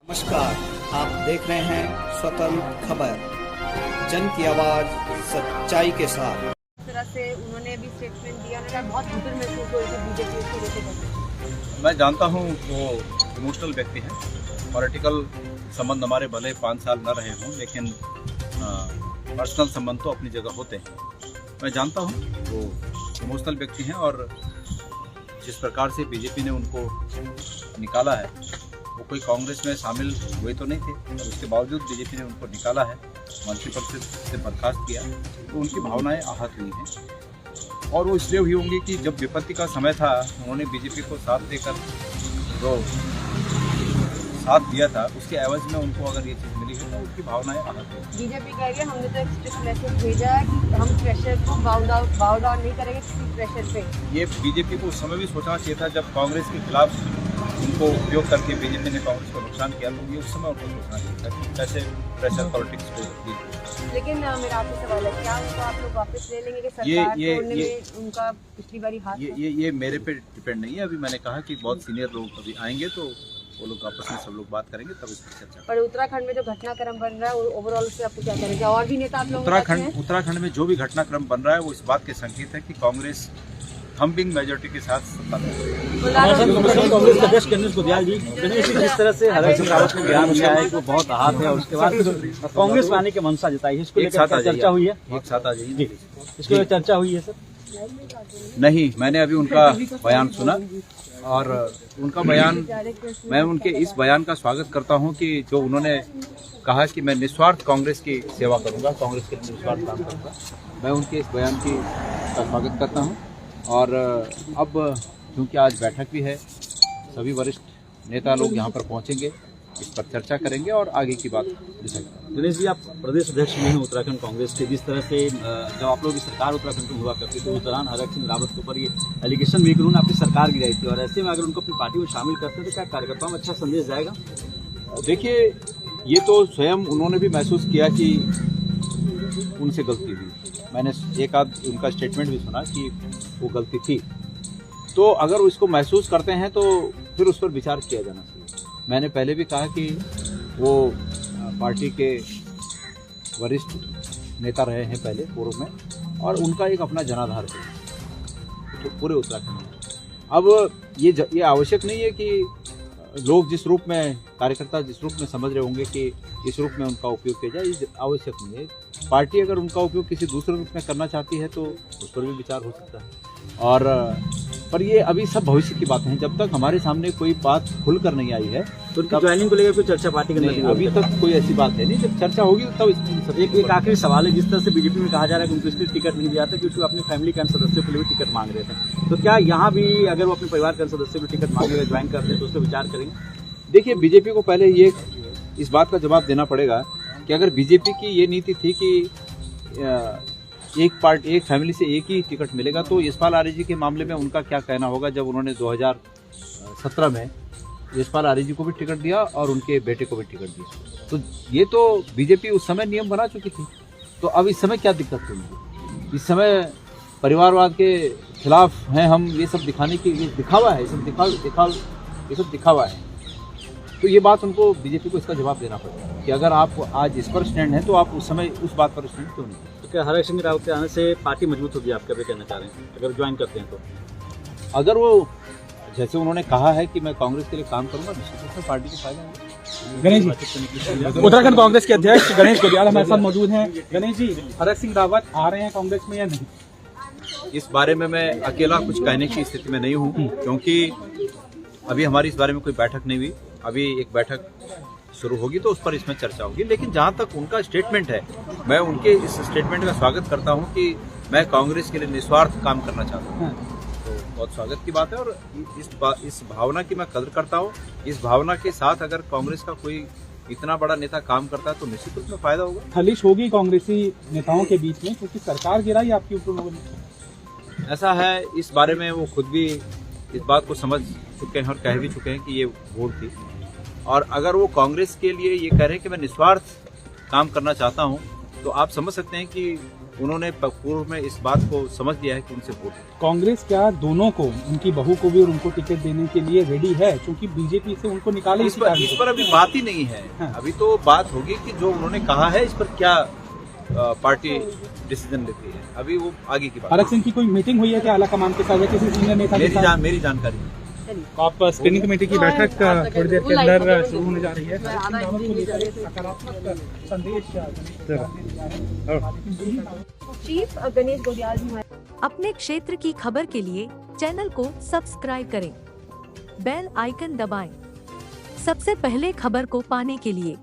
नमस्कार, आप देख रहे हैं स्वतंत्र खबर, जन की आवाज सच्चाई के साथ। इस तरह से उन्होंने भी स्टेटमेंट दिया, उन्होंने बहुत फिक्र महसूस हो रही थी बीजेपी उसको लेकर। मैं जानता हूँ वो इमोशनल व्यक्ति हैं। पॉलिटिकल संबंध हमारे भले 5 साल न रहे हों, लेकिन पर्सनल संबंध तो अपनी जगह होते हैं। मैं जानता हूँ वो इमोशनल व्यक्ति हैं और जिस प्रकार से बीजेपी ने उनको निकाला है, वो कोई कांग्रेस में शामिल हुए तो नहीं थे, और उसके बावजूद बीजेपी ने उनको निकाला है, मंत्री पद से बर्खास्त किया, तो उनकी भावनाएं आहत हुई हैं। और वो इसलिए हुई होंगी कि जब विपत्ति का समय था, उन्होंने बीजेपी को साथ देकर जो साथ दिया था, उसके एवज में उनको अगर ये चीज़ मिली है तो उनकी भावनाएं आहत हुई। बीजेपी कह रही है हमने तो एक स्ट्रिक्ट मैसेज भेजा है कि हम प्रेशर को बाउ डाउन नहीं करेंगे किसी प्रेशर पे। ये बीजेपी को उस समय भी सोचना चाहिए था जब कांग्रेस के खिलाफ उनको उपयोग करके बीजेपी ने कांग्रेस को नुकसान किया, तो ये उस समय उनको सोचना चाहिए था कि कैसे प्रेशर पॉलिटिक्स को दी। लेकिन मेरा आपसे सवाल है, क्या उनको आप लोग वापस ले लेंगे कि सरकार तोड़ने में उनका पिछली बारी हाथ? ये मेरे पे डिपेंड नहीं है। अभी मैंने कहा कि बहुत सीनियर लोग अभी आएंगे तो वो लोग आपस में सब लोग बात करेंगे, तब इस पर चर्चा। पर उत्तराखंड में जो घटनाक्रम बन रहा है ओवरऑल से आपको क्या करेंगे? और भी नेता आप लोग उत्तराखंड में जो भी घटनाक्रम बन रहा है वो इस बात के संकेत है कि कांग्रेस थम्बिंग मेजोरिटी के साथ सत्ता में है। कांग्रेस अध्यक्ष गणेश गोदियाल जी, गणेश जी जिस तरह से हरक सिंह रावत को बयान दिया है कि वो बहुत आहत है और उसके बाद कांग्रेस में आने की मंशा जताई है, इसको लेकर चर्चा हुई है? एक साथ आ जाइए। इसको लेकर चर्चा हुई है सर? नहीं, मैंने अभी उनका बयान सुना और उनका बयान, मैं उनके इस बयान का स्वागत करता हूं कि जो उन्होंने कहा कि मैं निस्वार्थ कांग्रेस की सेवा करूंगा, कांग्रेस के लिए निस्वार्थ काम करूंगा। मैं उनके इस बयान का स्वागत करता हूं। और अब क्योंकि आज बैठक भी है, सभी वरिष्ठ नेता लोग यहाँ पर पहुँचेंगे, इस पर चर्चा करेंगे और आगे की बात डिसाइड करेंगे। गणेश जी, आप प्रदेश अध्यक्ष भी हैं उत्तराखंड कांग्रेस के। जिस तरह से जब आप लोग की सरकार उत्तराखंड में हुआ करती तो उस दौरान हरक सिंह रावत के ऊपर ये एलिगेशन भी उन्होंने अपनी सरकार गिराई थी, और ऐसे में अगर उनको अपनी पार्टी में शामिल करते हैं तो क्या कार्यकर्ताओं में अच्छा संदेश जाएगा? देखिए, ये तो स्वयं उन्होंने भी महसूस किया कि उनसे गलती हुई। मैंने एक आध उनका स्टेटमेंट भी सुना कि वो गलती थी, तो अगर वो इसको महसूस करते हैं तो फिर उस पर विचार किया जाना चाहिए। मैंने पहले भी कहा कि वो पार्टी के वरिष्ठ नेता रहे हैं पहले पूर्व में, और उनका एक अपना जनाधार है तो पूरे उत्तराखंड में। अब ये आवश्यक नहीं है कि लोग जिस रूप में, कार्यकर्ता जिस रूप में समझ रहे होंगे कि इस रूप में उनका उपयोग किया जाए, ये आवश्यक नहीं है। पार्टी अगर उनका उपयोग किसी दूसरे रूप में करना चाहती है तो उस पर भी विचार हो सकता है। और पर ये अभी सब भविष्य की बातें हैं, जब तक हमारे सामने कोई बात खुलकर नहीं आई है तो उनकी ज्वाइनिंग को लेकर कोई चर्चा पार्टी के अंदर अभी तक कोई ऐसी बात है नहीं। जब चर्चा होगी तब एक आखिरी सवाल है, जिस तरह से बीजेपी में कहा जा रहा है कि उनको इसलिए टिकट नहीं दिया था क्योंकि अपनी फैमिली के सदस्यों के लिए भी टिकट मांग रहे थे, तो क्या यहाँ भी अगर वो अपने परिवार के सदस्यों को टिकट मांगे हुए ज्वाइन करते हैं तो उस पर विचार करेंगे? देखिए, बीजेपी को पहले ये इस बात का जवाब देना पड़ेगा कि अगर बीजेपी की ये नीति थी कि एक फैमिली से एक ही टिकट मिलेगा, तो यशपाल आर्य जी के मामले में उनका क्या कहना होगा जब उन्होंने 2017 में यशपाल आर्य जी को भी टिकट दिया और उनके बेटे को भी टिकट दिया। तो ये तो बीजेपी उस समय नियम बना चुकी थी, तो अब इस समय क्या दिक्कत होगी? इस समय परिवारवाद के खिलाफ हैं हम, ये सब दिखाने की ये दिखावा है, ये सब दिखावा है। तो ये बात उनको, बीजेपी को इसका जवाब देना पड़ेगा कि अगर आप आज इस पर स्टैंड हैं तो आप उस समय उस बात पर स्टैंड क्यों नहीं? तो क्या हरक सिंह रावत के आने से पार्टी मजबूत होगी, आप क्या कहना चाह रहे हैं अगर ज्वाइन करते हैं तो? अगर वो जैसे उन्होंने कहा है कि मैं कांग्रेस के लिए काम करूंगा, निश्चित रूप से पार्टी को फायदा है। गणेश जी, उत्तराखंड कांग्रेस के अध्यक्ष गणेश गोदियाल हमारे साथ मौजूद हैं। गणेश जी, हरक सिंह रावत आ रहे हैं कांग्रेस में या नहीं? इस बारे में मैं अकेला कुछ कहने की स्थिति में नहीं हूँ, क्योंकि अभी हमारी इस बारे में कोई बैठक नहीं हुई। अभी एक बैठक शुरू होगी तो उस पर इसमें चर्चा होगी। लेकिन जहाँ तक उनका स्टेटमेंट है, मैं उनके इस स्टेटमेंट का स्वागत करता हूँ कि मैं कांग्रेस के लिए निस्वार्थ काम करना चाहता हूँ, तो बहुत स्वागत की बात है। और इस भावना की मैं कदर करता हूँ। इस भावना के साथ अगर कांग्रेस का कोई इतना बड़ा नेता काम करता है तो निश्चित रूप में फायदा होगा। खलिश होगी कांग्रेसी नेताओं के बीच में क्योंकि सरकार गिराई आपके ऊपर लोगों ने। ऐसा है, इस बारे में वो खुद भी इस बात को समझ चुके हैं और कह भी चुके हैं कि ये वोट थी। और अगर वो कांग्रेस के लिए ये कह रहे हैं कि मैं निस्वार्थ काम करना चाहता हूं, तो आप समझ सकते हैं कि उन्होंने पूर्व में इस बात को समझ लिया है कि उनसे वोट है। कांग्रेस क्या दोनों को, उनकी बहू को भी और उनको टिकट देने के लिए रेडी है, क्योंकि बीजेपी से उनको निकाले इस पर अभी बात ही नहीं है। हाँ। अभी तो बात होगी कि जो उन्होंने कहा है इस पर क्या पार्टी डिसीजन लेती है, अभी वो आगे की बात। हरक सिंह की कोई मीटिंग हुई है क्या आला कमान के साथ या किसी सीनियर नेता के साथ? मेरी जानकारी नहीं। चलिए आप स्क्रीनिंग कमेटी की बैठक थोड़ी देर के अंदर शुरू होने जा रही है। आधा एक दिन निकल गए थे। सकारात्मक संदेश चीफ गणेश गोडियाल जी हमारे अपने क्षेत्र की खबर के लिए चैनल को सब्सक्राइब करें, बेल आइकन दबाएं। सबसे पहले खबर को पाने के लिए